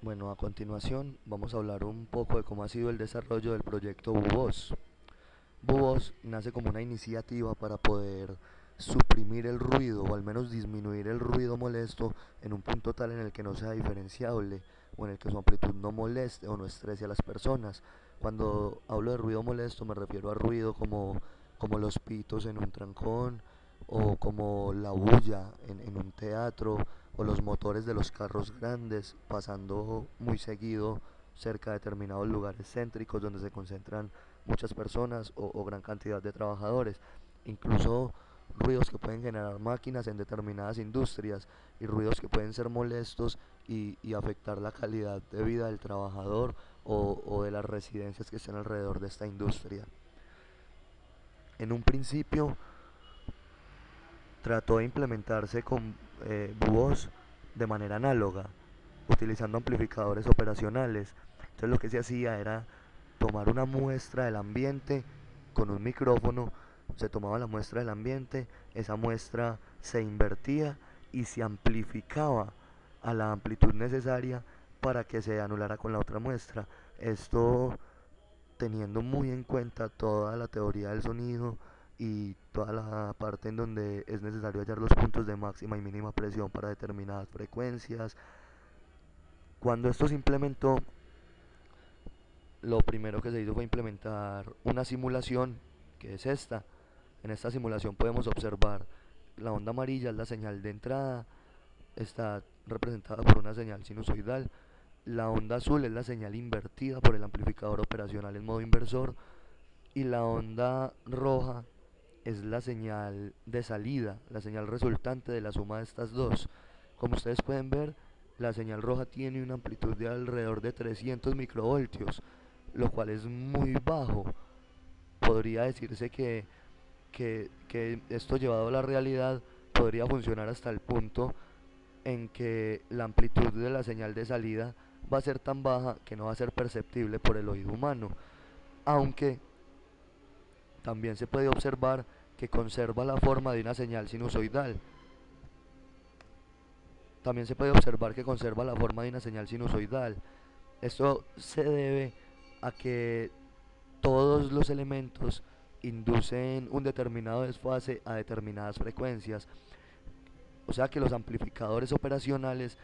Bueno, a continuación vamos a hablar un poco de cómo ha sido el desarrollo del proyecto BUVOS. BUVOS nace como una iniciativa para poder suprimir el ruido o al menos disminuir el ruido molesto en un punto tal en el que no sea diferenciable o en el que su amplitud no moleste o no estrese a las personas. Cuando hablo de ruido molesto me refiero a ruido como los pitos en un trancón o como la bulla en un teatro o los motores de los carros grandes pasando muy seguido cerca de determinados lugares céntricos donde se concentran muchas personas o gran cantidad de trabajadores. Incluso ruidos que pueden generar máquinas en determinadas industrias y ruidos que pueden ser molestos y afectar la calidad de vida del trabajador o de las residencias que estén alrededor de esta industria. En un principio trató de implementarse con BUOS de manera análoga, utilizando amplificadores operacionales. Entonces lo que se hacía era tomar una muestra del ambiente con un micrófono, se tomaba la muestra del ambiente, esa muestra se invertía y se amplificaba a la amplitud necesaria para que se anulara con la otra muestra. Esto teniendo muy en cuenta toda la teoría del sonido y toda la parte en donde es necesario hallar los puntos de máxima y mínima presión para determinadas frecuencias. Cuando esto se implementó, lo primero que se hizo fue implementar una simulación, que es esta. En esta simulación podemos observar la onda amarilla es la señal de entrada, está representada por una señal sinusoidal. La onda azul es la señal invertida por el amplificador operacional en modo inversor y la onda roja es la señal de salida, la señal resultante de la suma de estas dos. Como ustedes pueden ver, la señal roja tiene una amplitud de alrededor de 300 microvoltios, lo cual es muy bajo. Podría decirse que esto llevado a la realidad podría funcionar hasta el punto en que la amplitud de la señal de salida va a ser tan baja que no va a ser perceptible por el oído humano, aunque también se puede observar que conserva la forma de una señal sinusoidal. También se puede observar que conserva la forma de una señal sinusoidal. Esto se debe a que todos los elementos inducen un determinado desfase a determinadas frecuencias. O sea que los amplificadores operacionales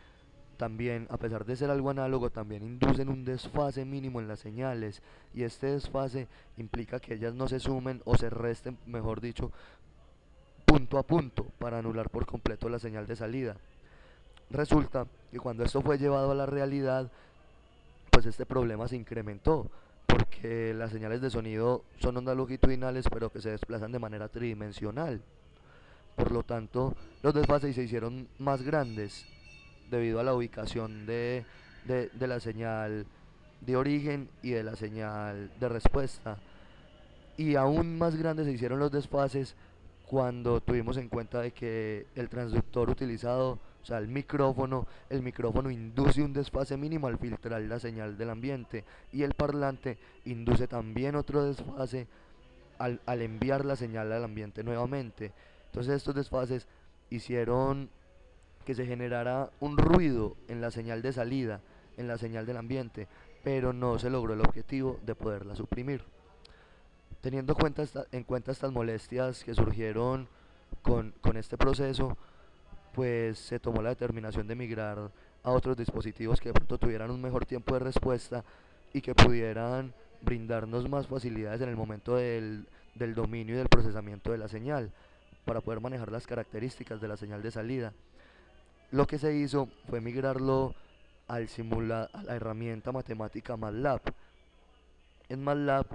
también, a pesar de ser algo análogo, también inducen un desfase mínimo en las señales y este desfase implica que ellas no se sumen o se resten, mejor dicho, punto a punto para anular por completo la señal de salida. Resulta que cuando esto fue llevado a la realidad, pues este problema se incrementó porque las señales de sonido son ondas longitudinales pero que se desplazan de manera tridimensional. Por lo tanto, los desfases se hicieron más grandes debido a la ubicación de la señal de origen y de la señal de respuesta. Y aún más grandes se hicieron los desfases cuando tuvimos en cuenta de que el transductor utilizado, o sea, el micrófono induce un desfase mínimo al filtrar la señal del ambiente y el parlante induce también otro desfase al enviar la señal al ambiente nuevamente. Entonces estos desfases hicieron que se generara un ruido en la señal de salida, en la señal del ambiente, pero no se logró el objetivo de poderla suprimir. Teniendo en cuenta estas molestias que surgieron con este proceso, pues se tomó la determinación de migrar a otros dispositivos que de pronto tuvieran un mejor tiempo de respuesta y que pudieran brindarnos más facilidades en el momento del dominio y del procesamiento de la señal para poder manejar las características de la señal de salida. Lo que se hizo fue migrarlo a la herramienta matemática MATLAB. En MATLAB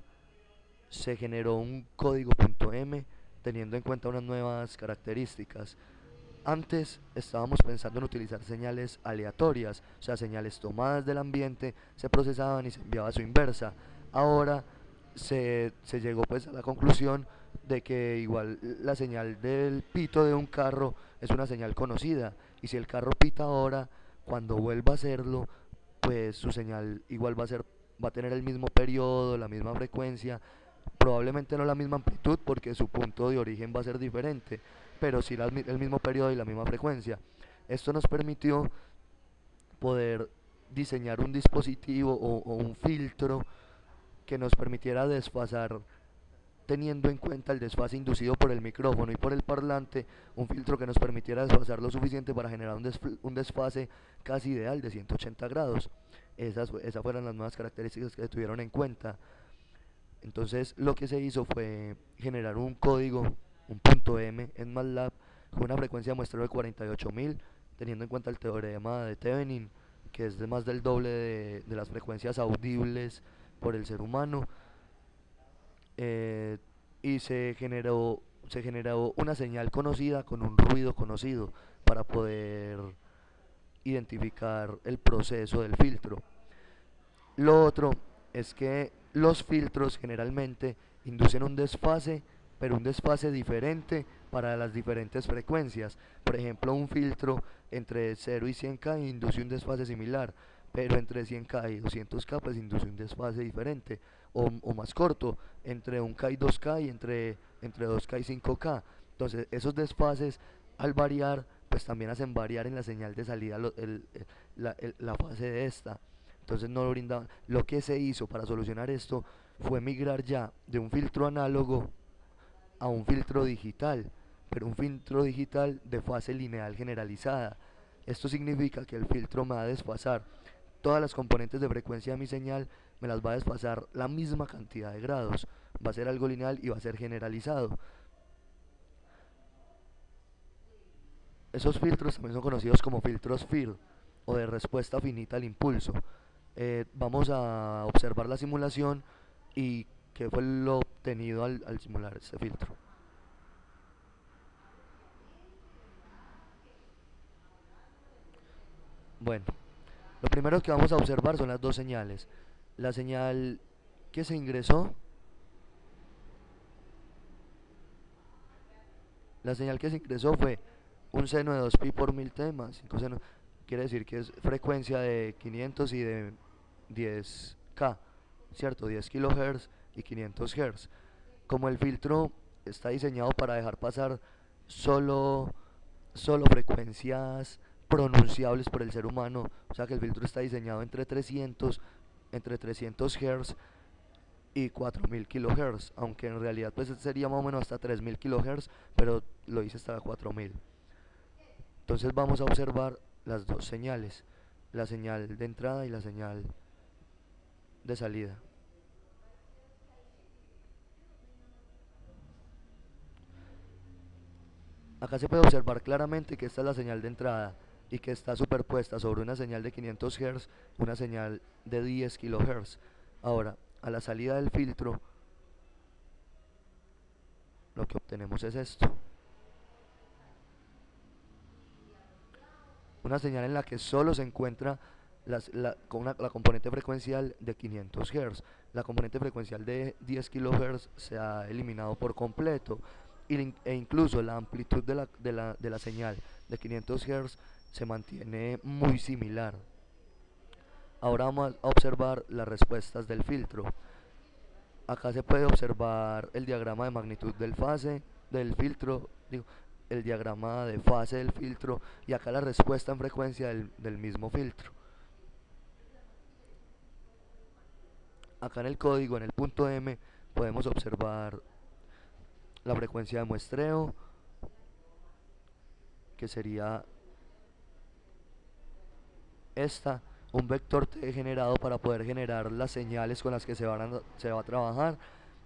se generó un código .m teniendo en cuenta unas nuevas características. Antes estábamos pensando en utilizar señales aleatorias, o sea, señales tomadas del ambiente, se procesaban y se enviaba a su inversa. Ahora se llegó pues a la conclusión de que igual la señal del pito de un carro es una señal conocida y si el carro pita ahora, cuando vuelva a hacerlo, pues su señal igual va a tener el mismo periodo, la misma frecuencia, probablemente no la misma amplitud porque su punto de origen va a ser diferente, pero sí el mismo periodo y la misma frecuencia. Esto nos permitió poder diseñar un dispositivo o un filtro que nos permitiera desfasar teniendo en cuenta el desfase inducido por el micrófono y por el parlante, un filtro que nos permitiera desfasar lo suficiente para generar un desfase casi ideal de 180 grados. Esas fueron las nuevas características que se tuvieron en cuenta. Entonces lo que se hizo fue generar un código, un punto M en MATLAB con una frecuencia de muestreo de 48.000, teniendo en cuenta el teorema de Thevenin, que es de más del doble de las frecuencias audibles por el ser humano. eh, y se generó una señal conocida con un ruido conocido para poder identificar el proceso del filtro. Lo otro es que los filtros generalmente inducen un desfase, pero un desfase diferente para las diferentes frecuencias. Por ejemplo, un filtro entre 0 y 100K induce un desfase similar, pero entre 100K y 200K pues induce un desfase diferente o más corto, entre 1K y 2K y entre 2K y 5K. Entonces, esos desfases al variar pues también hacen variar en la señal de salida la fase de esta. Entonces no lo brindaban. Lo que se hizo para solucionar esto fue migrar ya de un filtro análogo a un filtro digital, pero un filtro digital de fase lineal generalizada. Esto significa que el filtro me va a desfasar todas las componentes de frecuencia de mi señal, me las va a desfasar la misma cantidad de grados. Va a ser algo lineal y va a ser generalizado. Esos filtros también son conocidos como filtros FIR o de respuesta finita al impulso. Vamos a observar la simulación y qué fue lo obtenido al simular este filtro. Bueno, lo primero que vamos a observar son las dos señales. La señal que se ingresó, la señal que se ingresó fue un seno de 2pi por 1000t más 5 seno, quiere decir que es frecuencia de 500 y de 10K, ¿cierto? 10 kHz y 500 Hz. Como el filtro está diseñado para dejar pasar solo, solo frecuencias pronunciables por el ser humano, o sea que el filtro está diseñado entre 300 Hz y 4000 kHz, aunque en realidad pues sería más o menos hasta 3000 kHz, pero lo hice hasta 4000. Entonces vamos a observar las dos señales, la señal de entrada y la señal de salida. Acá se puede observar claramente que esta es la señal de entrada y que está superpuesta sobre una señal de 500 Hz, una señal de 10 kHz. Ahora, a la salida del filtro, lo que obtenemos es esto. Una señal en la que solo se encuentra la componente frecuencial de 500 Hz. La componente frecuencial de 10 kHz se ha eliminado por completo e incluso la amplitud de la señal de 500 Hz se mantiene muy similar. Ahora vamos a observar las respuestas del filtro. Acá se puede observar el diagrama de magnitud del fase del filtro, digo, el diagrama de fase del filtro y acá la respuesta en frecuencia del mismo filtro. Acá en el código, en el punto M, podemos observar la frecuencia de muestreo, que sería esta, un vector T generado para poder generar las señales con las que se va a trabajar,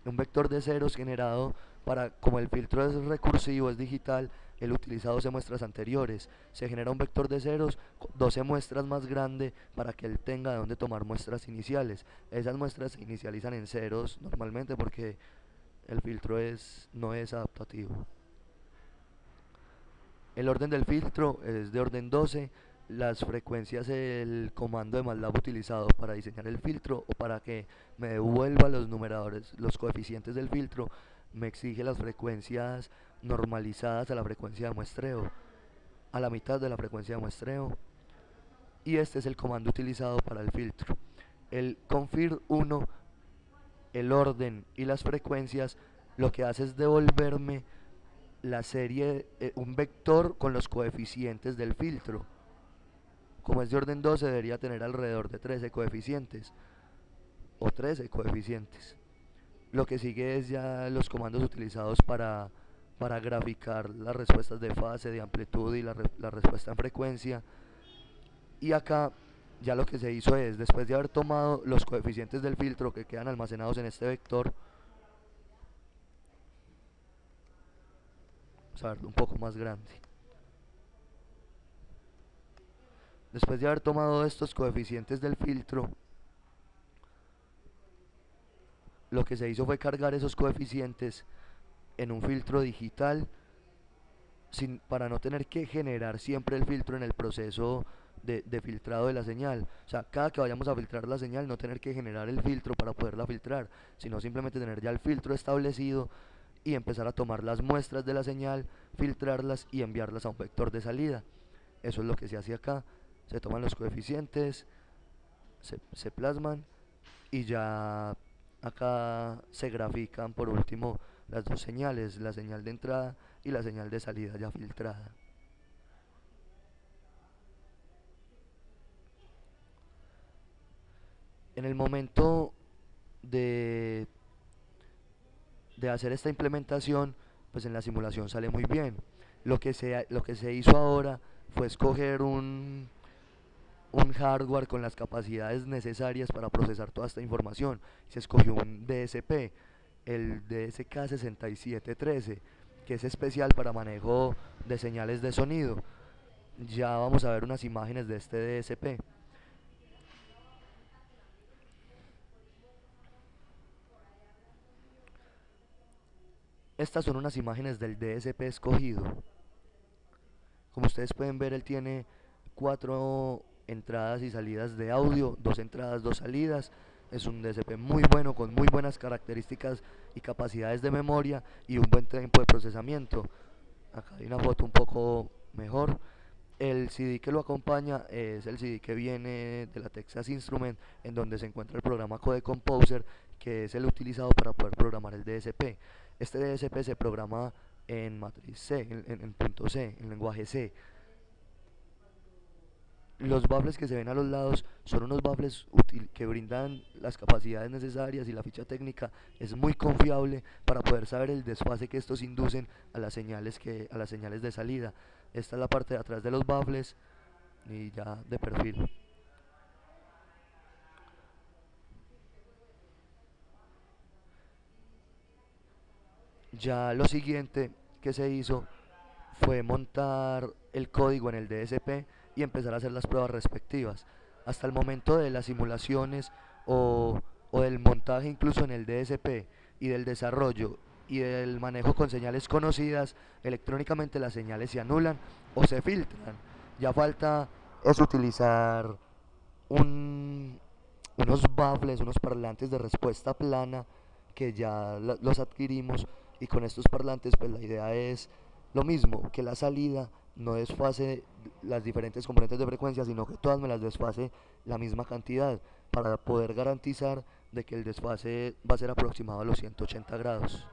un vector de ceros generado para, como el filtro es recursivo, es digital, él utiliza 12 muestras anteriores, se genera un vector de ceros, 12 muestras más grande para que él tenga de dónde tomar muestras iniciales. Esas muestras se inicializan en ceros normalmente porque el filtro no es adaptativo. El orden del filtro es de orden 12. Las frecuencias, el comando de MATLAB utilizado para diseñar el filtro o para que me devuelva los numeradores, los coeficientes del filtro, me exige las frecuencias normalizadas a la frecuencia de muestreo, a la mitad de la frecuencia de muestreo. Y este es el comando utilizado para el filtro. El confir1, el orden y las frecuencias, lo que hace es devolverme la serie, un vector con los coeficientes del filtro. Como es de orden 12, debería tener alrededor de 13 coeficientes o 13 coeficientes. Lo que sigue es ya los comandos utilizados para graficar las respuestas de fase, de amplitud y la respuesta en frecuencia. Y acá ya lo que se hizo es, después de haber tomado los coeficientes del filtro que quedan almacenados en este vector, vamos a ver un poco más grande. Después de haber tomado estos coeficientes del filtro, lo que se hizo fue cargar esos coeficientes en un filtro digital para no tener que generar siempre el filtro en el proceso de filtrado de la señal. O sea, cada que vayamos a filtrar la señal, no tener que generar el filtro para poderla filtrar, sino simplemente tener ya el filtro establecido y empezar a tomar las muestras de la señal, filtrarlas y enviarlas a un vector de salida. Eso es lo que se hace acá. Se toman los coeficientes, se plasman y ya acá se grafican por último las dos señales, la señal de entrada y la señal de salida ya filtrada. En el momento de, de hacer esta implementación, pues en la simulación sale muy bien. Lo que se hizo ahora fue escoger un hardware con las capacidades necesarias para procesar toda esta información. Se escogió un DSP, el DSK6713, que es especial para manejo de señales de sonido. Ya vamos a ver unas imágenes de este DSP. Estas son unas imágenes del DSP escogido. Como ustedes pueden ver, él tiene 4 entradas y salidas de audio, 2 entradas, 2 salidas. Es un DSP muy bueno, con muy buenas características y capacidades de memoria y un buen tiempo de procesamiento. Acá hay una foto un poco mejor. El CD que lo acompaña es el CD que viene de la Texas Instruments, en donde se encuentra el programa Code Composer, que es el utilizado para poder programar el DSP. Este DSP se programa en matriz C, en punto C, en lenguaje C. Los baffles que se ven a los lados son unos baffles que brindan las capacidades necesarias, y la ficha técnica es muy confiable para poder saber el desfase que estos inducen a las señales de salida. Esta es la parte de atrás de los baffles y ya de perfil. Ya lo siguiente que se hizo fue montar el código en el DSP y empezar a hacer las pruebas respectivas. Hasta el momento de las simulaciones o del montaje incluso en el DSP y del desarrollo y del manejo con señales conocidas, electrónicamente las señales se anulan o se filtran. Ya falta es utilizar un, unos baffles, unos parlantes de respuesta plana que ya los adquirimos, y con estos parlantes pues la idea es lo mismo, que la salida no desfase las diferentes componentes de frecuencia, sino que todas me las desfase la misma cantidad, para poder garantizar de que el desfase va a ser aproximado a los 180 grados.